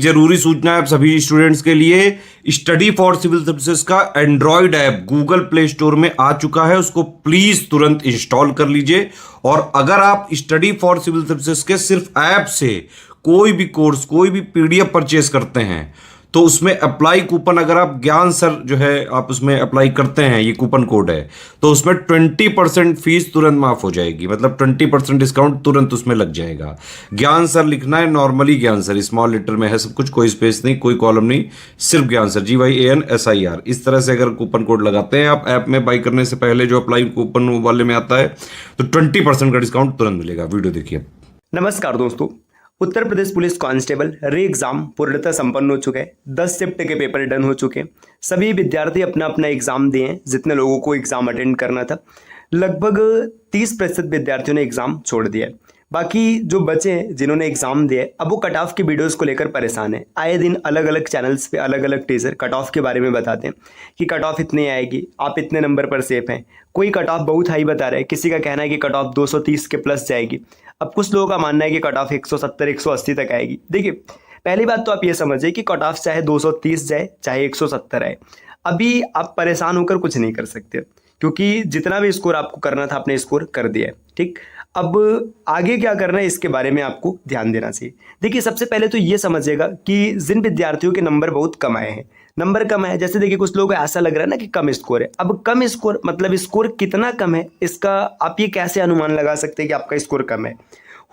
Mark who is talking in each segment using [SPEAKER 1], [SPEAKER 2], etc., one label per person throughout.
[SPEAKER 1] जरूरी सूचना है आप सभी स्टूडेंट्स के लिए, स्टडी फॉर सिविल सर्विसेज का Android app Google play store में आ चुका है, उसको प्लीज तुरंत इंस्टॉल कर लीजिए। और अगर आप स्टडी फॉर सिविल सर्विसेज के सिर्फ ऐप से कोई भी कोर्स, कोई भी पीडीएफ परचेस करते हैं तो उसमें अप्लाई कूपन, अगर आप ज्ञान सर जो है आप उसमें अप्लाई करते हैं, ये कूपन कोड है, तो उसमें 20% फीस तुरंत माफ हो जाएगी, मतलब 20% डिस्काउंट तुरंत उसमें लग जाएगा। ज्ञान सर लिखना है, नॉर्मली ज्ञान सर स्मॉल लेटर में है सब कुछ, कोई स्पेस नहीं, कोई कॉलम नहीं, सिर्फ ज्ञान सर GYANSIR। इस तरह से अगर कूपन कोड लगाते हैं आप ऐप में बाई करने से पहले, जो अप्लाई कूपन वाले में आता है, तो 20% का डिस्काउंट तुरंत मिलेगा। वीडियो देखिए।
[SPEAKER 2] नमस्कार दोस्तों, उत्तर प्रदेश पुलिस कांस्टेबल री एग्ज़ाम पूर्णतः संपन्न हो चुका है। 10 शिफ्ट के पेपर डन हो चुके हैं। सभी विद्यार्थी अपना अपना एग्ज़ाम दिए हैं। जितने लोगों को एग्ज़ाम अटेंड करना था, लगभग 30% विद्यार्थियों ने एग्ज़ाम छोड़ दिया है। बाकी जो बचे हैं जिन्होंने एग्ज़ाम दिए, अब वो कट ऑफ की वीडियोस को लेकर परेशान है। आए दिन अलग अलग चैनल्स पे अलग अलग टीचर कट ऑफ के बारे में बताते हैं कि कट ऑफ इतनी आएगी, आप इतने नंबर पर सेफ हैं। कोई कट ऑफ बहुत हाई बता रहा है, किसी का कहना है कि कट ऑफ 230 के प्लस जाएगी। अब कुछ लोगों का मानना है कि कट ऑफ 170 180 तक आएगी। देखिए, पहली बात तो आप ये समझिए कि कट ऑफ चाहे 230 जाए चाहे 170 आए, अभी आप परेशान होकर कुछ नहीं कर सकते, क्योंकि जितना भी स्कोर आपको करना था आपने स्कोर कर दिया है। ठीक, अब आगे क्या करना है इसके बारे में आपको ध्यान देना चाहिए। देखिए, सबसे पहले तो ये समझिएगा कि जिन विद्यार्थियों के नंबर बहुत कम आए हैं, नंबर कम है, जैसे देखिए कुछ लोगों को ऐसा लग रहा है ना कि कम स्कोर है। अब कम स्कोर मतलब स्कोर कितना कम है, इसका आप ये कैसे अनुमान लगा सकते हैं कि आपका स्कोर कम है।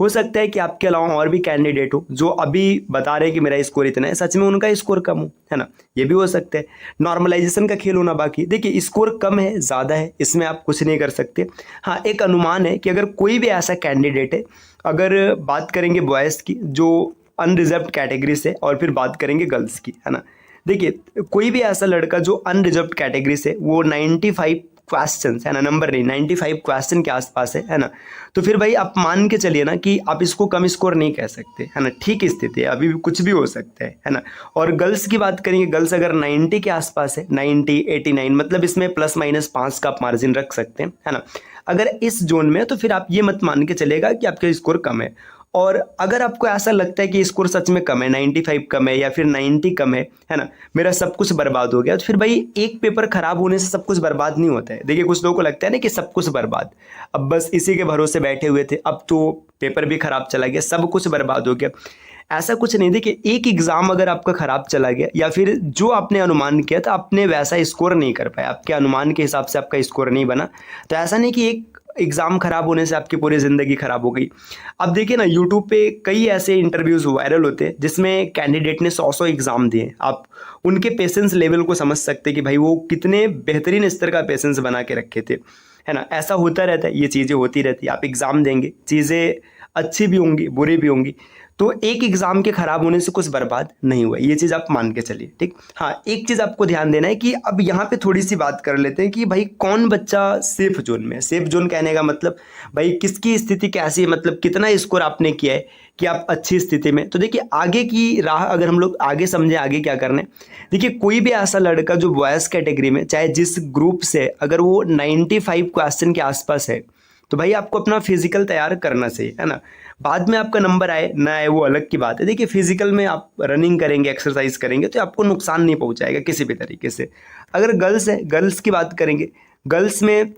[SPEAKER 2] हो सकता है कि आपके अलावा और भी कैंडिडेट हो जो अभी बता रहे हैं कि मेरा स्कोर इतना है, सच में उनका स्कोर कम हो, है ना, ये भी हो सकता है। नॉर्मलाइजेशन का खेल होना बाकी। देखिए, स्कोर कम है ज़्यादा है, इसमें आप कुछ नहीं कर सकते। हाँ, एक अनुमान है कि अगर कोई भी ऐसा कैंडिडेट है, अगर बात करेंगे बॉयज़ की जो अनरिजर्व्ड कैटेगरी से, और फिर बात करेंगे गर्ल्स की, है ना। देखिए, कोई भी ऐसा लड़का जो अनरिजर्व्ड कैटेगरी से, वो 95 क्वेश्चन, है ना, नंबर नहीं 95 क्वेश्चन के आसपास है ना, तो फिर भाई आप मान के चलिए ना कि आप इसको कम स्कोर नहीं कह सकते, है ना। ठीक स्थिति है, अभी भी कुछ भी हो सकता है ना। और गर्ल्स की बात करेंगे, गर्ल्स अगर 90 के आसपास है, 90 89, मतलब इसमें प्लस माइनस 5 का आप मार्जिन रख सकते हैं, है ना। अगर इस जोन में, तो फिर आप ये मत मान के चलेगा कि आपका स्कोर कम है। और अगर आपको ऐसा लगता है कि स्कोर सच में कम है, 95 कम है या फिर 90 कम है ना, मेरा सब कुछ बर्बाद हो गया, तो फिर भाई एक पेपर खराब होने से सब कुछ बर्बाद नहीं होता है। देखिए, कुछ लोगों को लगता है ना कि सब कुछ बर्बाद, अब बस इसी के भरोसे बैठे हुए थे, अब तो पेपर भी खराब चला गया, सब कुछ बर्बाद हो गया। ऐसा कुछ नहीं। देखिए, एक एग्ज़ाम अगर आपका खराब चला गया, या फिर जो आपने अनुमान किया था आपने वैसा स्कोर नहीं कर पाया, आपके अनुमान के हिसाब से आपका स्कोर नहीं बना, तो ऐसा नहीं कि एक एग्ज़ाम खराब होने से आपकी पूरी ज़िंदगी खराब हो गई। अब देखिए ना, यूट्यूब पे कई ऐसे इंटरव्यूज़ वायरल होते हैं जिसमें कैंडिडेट ने 100 एग्ज़ाम दिए। आप उनके पेशेंस लेवल को समझ सकते हैं कि भाई वो कितने बेहतरीन स्तर का पेशेंस बना के रखे थे, है ना। ऐसा होता रहता है, ये चीज़ें होती रहती है। आप एग्ज़ाम देंगे, चीज़ें अच्छी भी होंगी बुरी भी होंगी, तो एक एग्ज़ाम के ख़राब होने से कुछ बर्बाद नहीं हुआ, ये चीज़ आप मान के चलिए। ठीक, हाँ, एक चीज़ आपको ध्यान देना है कि अब यहाँ पे थोड़ी सी बात कर लेते हैं कि भाई कौन बच्चा सेफ जोन में है। सेफ जोन कहने का मतलब भाई किसकी स्थिति कैसी है, मतलब कितना स्कोर आपने किया है कि आप अच्छी स्थिति में। तो देखिए, आगे की राह अगर हम लोग आगे समझें, आगे क्या करना है। देखिए, कोई भी ऐसा लड़का जो बॉयज़ कैटेगरी में, चाहे जिस ग्रुप से, अगर वो 95 क्वेश्चन के आसपास है, तो भाई आपको अपना फिजिकल तैयार करना चाहिए, है ना। बाद में आपका नंबर आए ना आए वो अलग की बात है। देखिए, फिजिकल में आप रनिंग करेंगे, एक्सरसाइज करेंगे, तो आपको नुकसान नहीं पहुंचाएगा किसी भी तरीके से। अगर गर्ल्स है, गर्ल्स की बात करेंगे, गर्ल्स में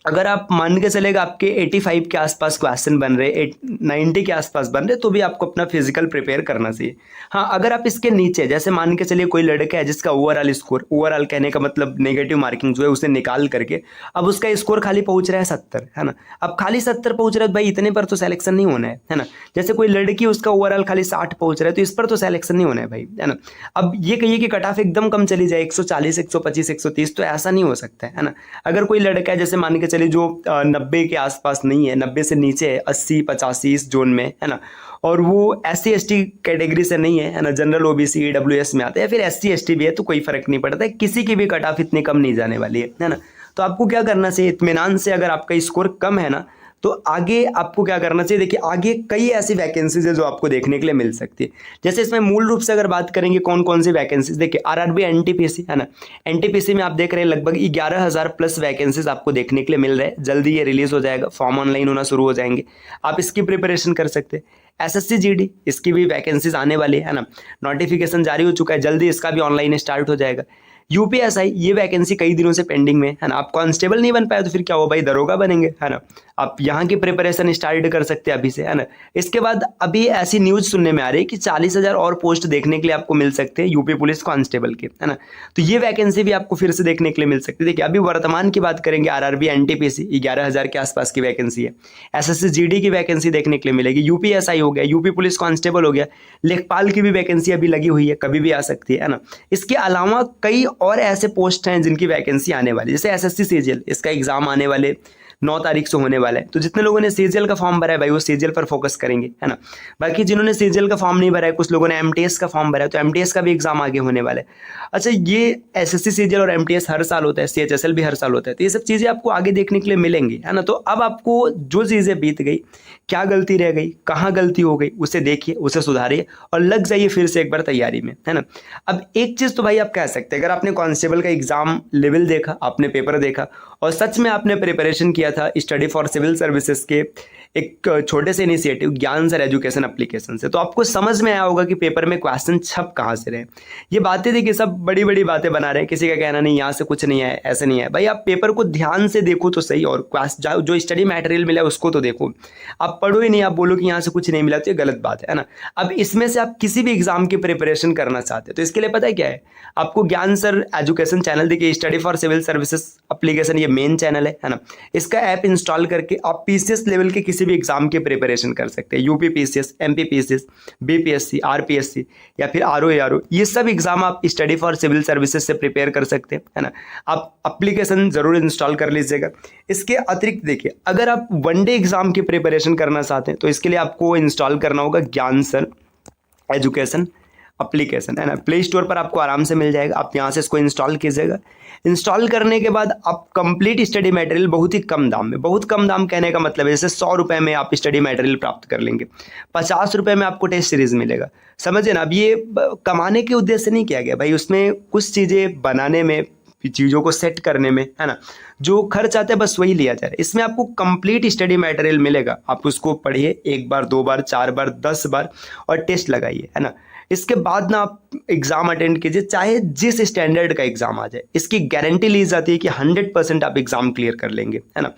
[SPEAKER 2] अगर आप मान के चलेगा आपके 85 के आसपास क्वेश्चन बन रहे, 90 के आसपास बन रहे, तो भी आपको अपना फिजिकल प्रिपेयर करना चाहिए। हाँ, अगर आप इसके नीचे, जैसे मान के चलिए कोई लड़का है जिसका ओवरऑल स्कोर, ओवरऑल कहने का मतलब नेगेटिव मार्किंग जो है उसे निकाल करके अब उसका स्कोर खाली पहुंच रहा है 70, है ना। अब खाली 70 पहुंच रहा है, भाई इतने पर तो सिलेक्शन नहीं होना है ना। जैसे कोई लड़की उसका ओवरऑल खाली 60 पहुंच रहा है, तो इस पर तो सिलेक्शन नहीं होना है भाई, है ना। अब ये कहिए कि कट ऑफ एकदम कम चली जाए, 140 125 130, तो ऐसा नहीं हो सकता है ना। अगर कोई लड़का है, जैसे मान के चलिए जो 90 के आसपास नहीं है, 90 से नीचे है, 80 85 इस जोन में, है ना, और वो SC ST कैटेगरी से नहीं है ना, जनरल OBC EWS में आता है, या फिर SC ST भी है, तो कोई फर्क नहीं पड़ता है, किसी की भी कट ऑफ इतनी कम नहीं जाने वाली है ना। तो आपको क्या करना चाहिए, इत्मीनान से, अगर आपका स्कोर कम है ना, तो आगे आपको क्या करना चाहिए, देखिए आगे कई ऐसी वैकेंसीज है जो आपको देखने के लिए मिल सकती है। जैसे इसमें मूल रूप से अगर बात करेंगे कौन कौन सी वैकेंसीज, देखिए आरआरबी एनटीपीसी है ना, एनटीपीसी में आप देख रहे हैं लगभग 11,000 प्लस वैकेंसीज आपको देखने के लिए मिल रहे हैं। जल्दी ये रिलीज हो जाएगा, फॉर्म ऑनलाइन होना शुरू हो जाएंगे, आप इसकी प्रिपरेशन कर सकते हैं। एसएससी जीडी इसकी भी वैकेंसीज आने वाली है ना, नोटिफिकेशन जारी हो चुका है, जल्दी इसका भी ऑनलाइन स्टार्ट हो जाएगा। यूपीएसआई ये वैकेंसी कई दिनों से पेंडिंग में है ना, आप कांस्टेबल नहीं बन पाए तो फिर क्या हो भाई, दरोगा बनेंगे है ना, आप यहाँ की प्रिपरेशन स्टार्ट कर सकते हैं अभी से है ना। इसके बाद अभी ऐसी न्यूज सुनने में आ रही है कि 40,000 और पोस्ट देखने के लिए आपको मिल सकते हैं यूपी पुलिस कांस्टेबल के, है ना। तो ये वैकेंसी भी आपको फिर से देखने के लिए मिल सकती है। देखिए अभी वर्तमान की बात करेंगे, आरआरबी एनटीपीसी 11,000 के आसपास की वैकेंसी है, एसएससी जीडी की वैकेंसी देखने के लिए मिलेगी, यूपीएसआई हो गया, यूपी पुलिस कांस्टेबल हो गया, लेखपाल की भी वैकेंसी अभी लगी हुई है, कभी भी आ सकती है ना। इसके अलावा कई और ऐसे पोस्ट हैं जिनकी वैकेंसी आने वाली, जैसे एसएससी सीजीएल, इसका एग्जाम आने वाले 9 तारीख से होने वाला है। तो जितने लोगों ने सीजीएल का फॉर्म भरा है भाई वो सीजीएल पर फोकस करेंगे, है ना। बाकी जिन्होंने सीजीएल का फॉर्म नहीं भरा है, कुछ लोगों ने एमटीएस का फॉर्म भरा है, तो एमटीएस का भी एग्जाम आगे होने वाला है। अच्छा, ये एसएससी सीजीएल और एमटीएस हर साल होता है, सीएचएसएल भी हर साल होता है, तो ये सब चीज़ें आपको आगे देखने के लिए मिलेंगी, है ना। तो अब आपको जो चीज़ें बीत गई, क्या गलती रह गई, कहाँ गलती हो गई, उसे देखिए, उसे सुधारिए और लग जाइए फिर से एक बार तैयारी में, है ना। अब एक चीज़ तो भाई आप कह सकते हैं, अगर आपने कांस्टेबल का एग्जाम लेवल देखा, आपने पेपर देखा और सच में आपने प्रिपरेशन किया था स्टडी फॉर सिविल सर्विसेज के एक छोटे से इनिशिएटिव ज्ञान सर एजुकेशन एप्लीकेशन से, तो आपको समझ में आया होगा कि पेपर में क्वेश्चन छप कहाँ से रहे। ये बातें देखिए सब बड़ी बड़ी बातें बना रहे हैं, किसी का कहना नहीं यहाँ से कुछ नहीं है, ऐसे नहीं है भाई। आप पेपर को ध्यान से देखो तो सही, और जो स्टडी मटेरियल मिला उसको तो देखो। आप पढ़ो ही नहीं, आप बोलो कि यहाँ से कुछ नहीं मिला, तो ये गलत बात है ना। अब इसमें से आप किसी भी एग्जाम की प्रिपरेशन करना चाहते हैं तो इसके लिए पता है क्या है, आपको ज्ञान सर एजुकेशन चैनल, देखिए study for civil services application ये मेन चैनल है ना। इसका ऐप इंस्टॉल करके आप पीसीएस लेवल के किसी भी एग्जाम की प्रिपरेशन कर सकते हैं, UP PCS, MP PCS, BPSC, RPSC या फिर आरओ, ये सब एग्जाम आप स्टडी फॉर सिविल सर्विसेज से प्रिपेयर कर सकते हैं, है ना। आप एप्लीकेशन जरूर इंस्टॉल कर लीजिएगा। इसके अतिरिक्त देखिए, अगर आप वनडे एग्जाम की प्रिपरेशन करना चाहते हैं तो इसके लिए आपको इंस्टॉल करना होगा ज्ञान सर एजुकेशन एप्लीकेशन, है ना। प्ले स्टोर पर आपको आराम से मिल जाएगा, आप यहाँ से इसको इंस्टॉल कीजिएगा। इंस्टॉल करने के बाद आप कंप्लीट स्टडी मटेरियल बहुत ही कम दाम में, बहुत कम दाम कहने का मतलब है जैसे 100 रुपये में आप स्टडी मटेरियल प्राप्त कर लेंगे, 50 रुपये में आपको टेस्ट सीरीज मिलेगा, समझे ना। अब ये कमाने के उद्देश्य से नहीं किया गया भाई, उसमें कुछ चीज़ें बनाने में, चीज़ों को सेट करने में, है ना, जो खर्च आता है बस वही लिया जा रहा है। इसमें आपको कंप्लीट स्टडी मटेरियल मिलेगा, आप उसको पढ़िए 1 बार 2 बार 4 बार 10 बार और टेस्ट लगाइए, है ना। इसके बाद ना आप एग्ज़ाम अटेंड कीजिए, चाहे जिस स्टैंडर्ड का एग्ज़ाम आ जाए, इसकी गारंटी ली जाती है कि 100% आप एग्ज़ाम क्लियर कर लेंगे, है ना।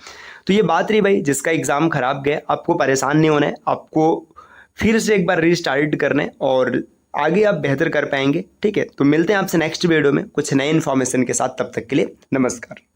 [SPEAKER 2] तो ये बात रही भाई, जिसका एग्ज़ाम खराब गया आपको परेशान नहीं होना है, आपको फिर से एक बार रीस्टार्ट करना है और आगे आप बेहतर कर पाएंगे, ठीक है। तो मिलते हैं आपसे नेक्स्ट वीडियो में कुछ नए इन्फॉर्मेशन के साथ, तब तक के लिए नमस्कार।